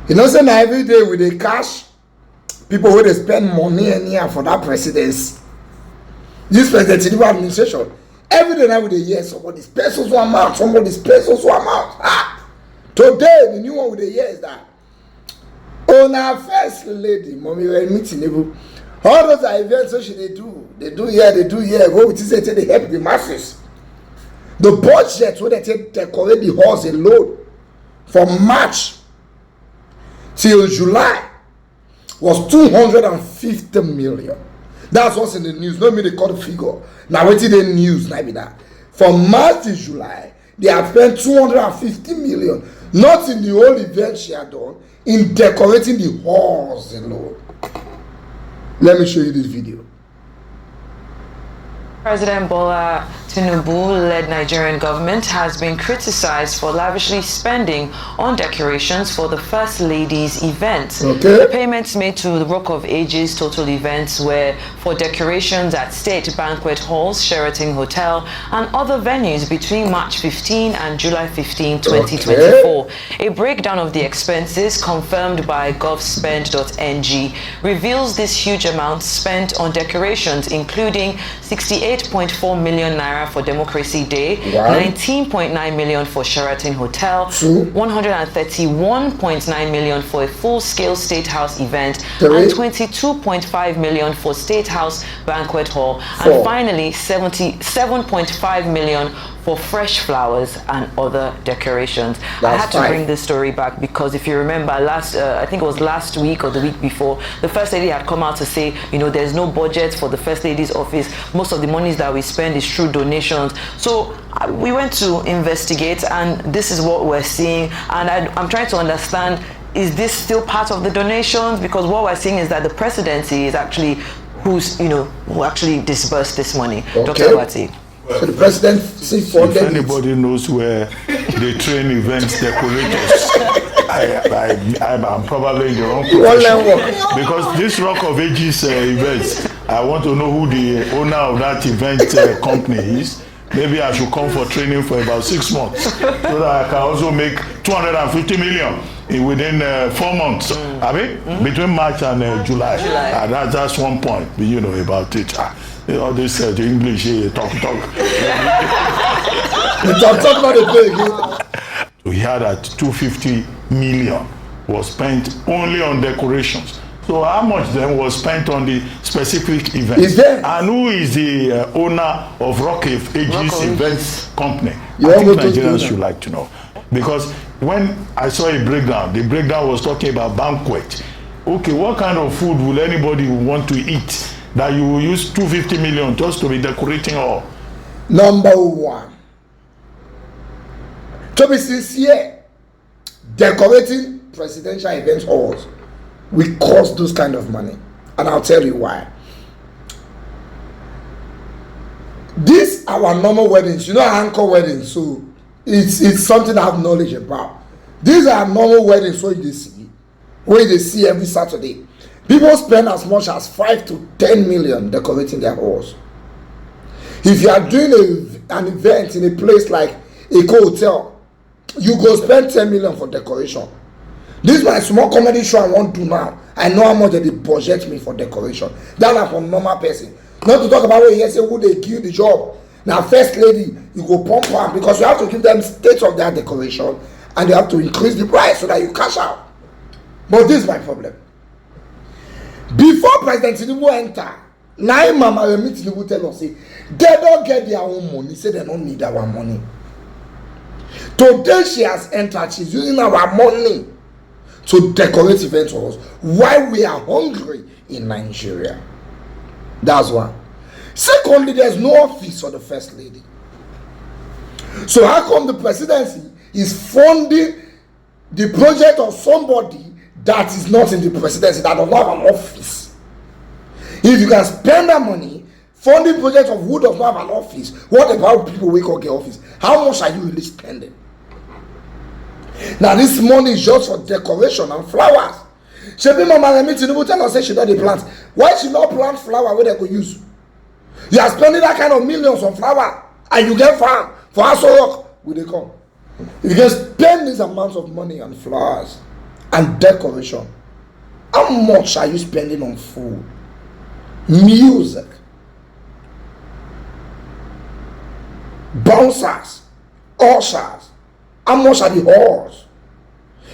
You know, say every day with the cash, people where they spend money anyhow for that presidency. This President Tinubu administration, every day now with the year, somebody spends so amount, somebody spends so amount. Today, the new one with the year is that on our first lady, Mommy Tinubu, all those are events so they do here, go with this, they help the masses. The budget where they decorate the halls alone from March till July was 250 million. That's what's in the news. Not me they call the figure. Now wait till the news, not be that. From March to July, they have spent 250 million. Not in the whole event she had done, in decorating the halls alone. Let me show you this video. President Bola Tinubu-led Nigerian government has been criticized for lavishly spending on decorations for the First Lady's event. The payments made to the Rock of Ages total events were for decorations at state banquet halls, Sheraton Hotel, and other venues between March 15 and July 15, 2024. A breakdown of the expenses confirmed by govspend.ng reveals this huge amount spent on decorations, including 68.4 million naira for Democracy Day, 19.9 million for Sheraton Hotel, 131.9 million for a full-scale State House event, and 22.5 million for State House Banquet Hall, and finally 77.5 million for fresh flowers and other decorations. I had to bring this story back because if you remember I think it was last week or the week before, the First Lady had come out to say, you know, there's no budget for the First Lady's office. Most of the monies that we spend is through donations. So we went to investigate, and this is what we're seeing. And I'm trying to understand, is this still part of the donations? Because what we're seeing is that the presidency is actually who actually disbursed this money. Dr. Awati. So the presidency funded. If anybody knows where they train events decorators, I'm probably in the wrong profession. Because this Rock of Ages events, I want to know who the owner of that event company is. Maybe I should come for training for about 6 months so that I can also make 250 million within 4 months. I mean, between March and July. That's one point, you know, about it. All this the English here, talk. talk about the thing. We had that 250 million was spent only on decorations. So how much then was spent on the specific event? And who is the owner of Rock of Ages Events Company? I think Nigerians should like to know. Because when I saw a breakdown, the breakdown was talking about banquet. Okay, what kind of food will anybody want to eat that you will use 250 million just to be decorating all? Number one, to be sincere, decorating presidential event halls will cost those kind of money, and I'll tell you why. These our normal weddings, you know, anchor weddings, so it's something I have knowledge about. These are normal weddings, so you see, where they see every Saturday. People spend as much as 5 to 10 million decorating their halls. If you are doing an event in a place like a hotel, you go spend 10 million for decoration. This is my small comedy show I want to do now. I know how much they budget me for decoration. That's for normal person. Not to talk about what you say, who they give the job. Now, First Lady, you go pump am because you have to give them state of their decoration and you have to increase the price so that you cash out. But this is my problem. Before President Tinubu enter, now Mama Tinubu tell us, say, they don't get their own money, say they don't need our money. Today she has entered, she's using our money to decorate events for us while we are hungry in Nigeria. That's one. Secondly, there's no office for the First Lady. So how come the presidency is funding the project of somebody that is not in the presidency, that does not have an office? If you can spend that money funding projects of who does not have an office, what about people who can't get office? How much are you really spending? Now this money is just for decoration and flowers. Shebi Mama Tinubu tell us say she don't plant. Why she not plant flower where they go use? You are spending that kind of millions on flower and you get farm for Aso Rock, will they come? If you can spend these amounts of money on flowers and decoration. How much are you spending on food, music, bouncers, ushers? How much are the halls?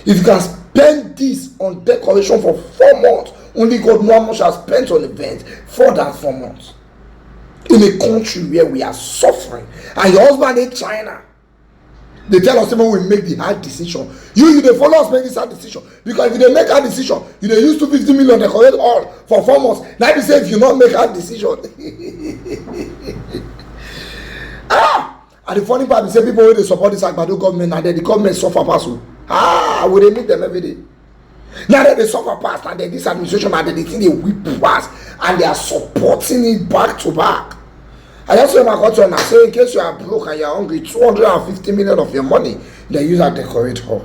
If you can spend this on decoration for 4 months, only God knows how much I spent on events for that 4 months. In a country where we are suffering, and your husband in China, they tell us even we make the hard decision. You they follow us make this hard decision, because if they make hard decision, you they use 250 million decorate all for 4 months. Now they say if you not make hard decision. And the funny part is say people when they support this Agbado government and then the government suffer pass. We they meet them every day. Now that they suffer past and then this administration and then they think they whip pass and they are supporting it back to back. I just say my culture and I say in case you are broke and you are hungry, 250 million of your money they use at decorate hall.